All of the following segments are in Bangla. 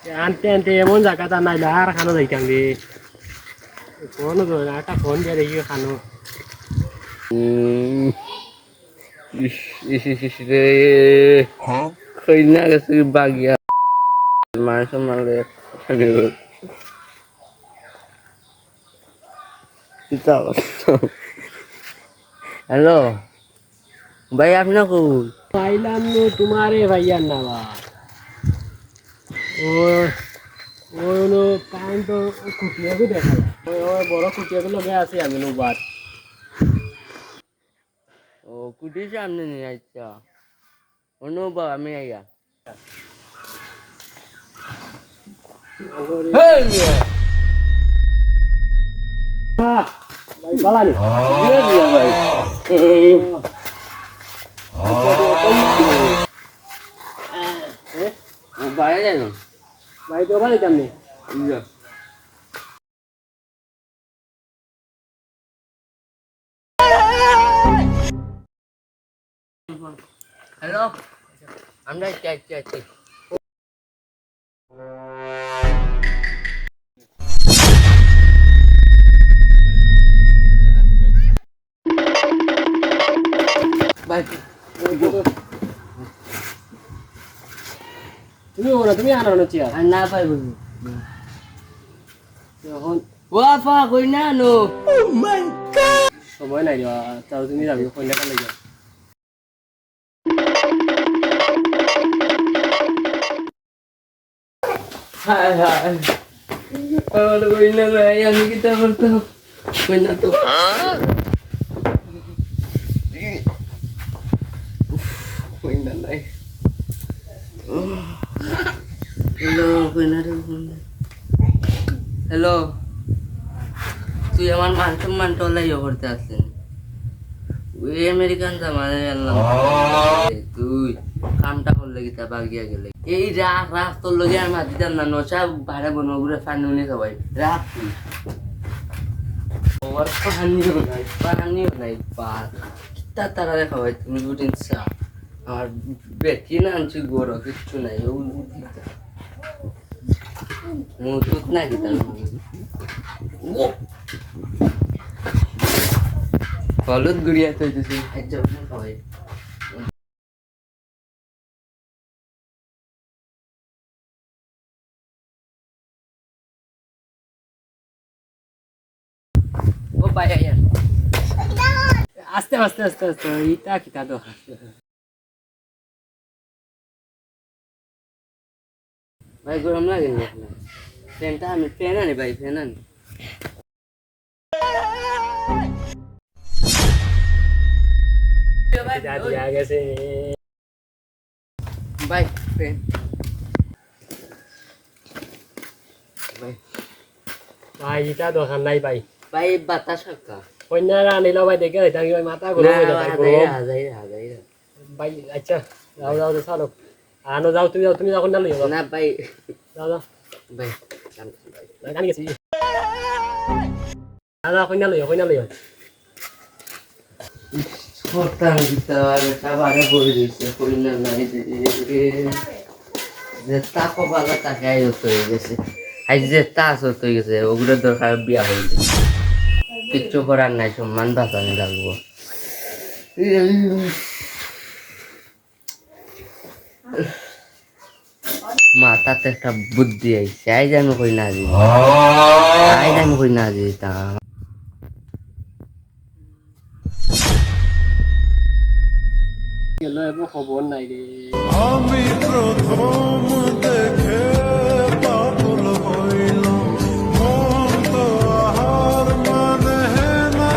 আনতে আনতে এমন জায়গাটা নাইলে আর খানো যাইতাম রে ফোন একটা ফোন দিয়ে দেখি খানো রে কই না গেছে বাগিয়া মানুষ মারলে হ্যালো ভাই আপনার কই পাইলাম নো তোমারে ভাইয়ার নামা ও ওই হলো কারেন্ট কুটিয়াকে দেখা ওই ওই বড় কুটিয়াকে লগে আছি আমি নোবাদ ও কুটির সামনে নিয়ে আচ্ছা অন্য বা আমি আইয়া ভাই বালানি ভাই বাইরে যাই না ভাই তো বাড়ি যামনি হ্যালো আমরা চাইছি ভাই তুমি ওনা তুমি আনো না চেয়ার আর না পাই বলি এখন ও আপা কই না নো সময় নাই রে তাও তুমি যাবি কইনাটা লাগে হায় হায় আমার কই না ভাই আমি কি তা করতে কই না তো কই না নাই হ্যালো কই না রে হ্যালো তুই আমার মান সম্মান টলাই করতে আসছেন ওই আমেরিকান জামাই আনলাম তুই কামটা করলে কি তা বাগিয়া গেলে এই রাখ রাখ তোর লগে আর মাতি যান না নশা ভাড়া বনো ঘুরে ফানুনি সবাই রাখ তুই ওর পানিও নাই পার কিতা তারা দেখা ভাই তুমি দুদিন চা আর বেটি না আনছি গরো কিচ্ছু নাই ও মুতুত না কি তার হলুদ গুড়িয়া তৈতেছি খাওয়াই ও ভাই আয়া আস্তে আস্তে আস্তে আস্তে ইটা কিতা তো ভাই গরম লাগে না ফ্যানটা আমি ফ্যান আনি ভাই ফ্যান আনি দাদি আ গেছে ভাই ফ্যান ভাই ভাই ইটা দোকান নাই ভাই ভাই বাতাস হাক্কা কন্যা আনিল ভাই দেখে তাই মাথা না গরম হয়ে যায় হাজাই হাজাই ভাই আচ্ছা যাও যাও চলো আনো যাও তুমি যাও কন্যা লইও না ভাই যাও যাও ভাই আমি গেছি যাও যাও কন্যা লইও Kortan kita kabarnya boleh bisa kuliner naik zeta kok banget tak kayak itu ya guys hai zeta soto guys udah dorkar biar itu kicu koran naik cuman bahasanya lagu mata teh kabut dia saya jangan koi nazi tak গেল এবং খবর নাই রে আমি প্রথম দেখে পাগল হইলাম মন তো আহার মানে না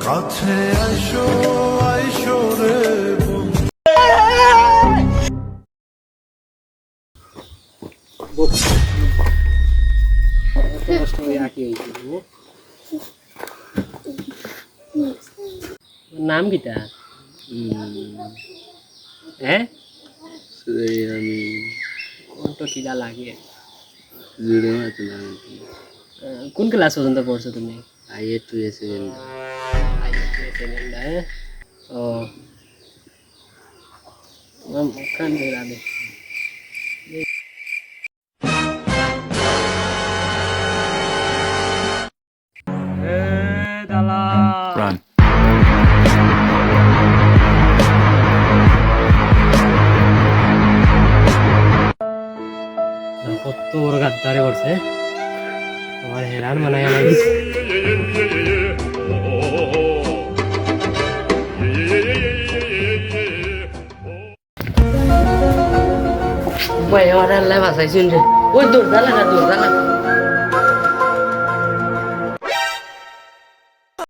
কাছে আইসো আইসো রে কষ্ট হয়ে আঁকি হয়েছিল নাম কিটা হ্যাঁ আমি কোনটা কিলা লাগে জুড়ে মাত্র কোন ক্লাস পর্যন্ত পড়ছো তুমি আইয়ে টু এসে হ্যাঁ ও ওখান থেকে Run. কত বড় গাদ্দারে করছে আমার হেরান মানায় লাগিছে ভাই আমার আল্লাহ বাঁচাইছুন রে ওই দৌড় লাগা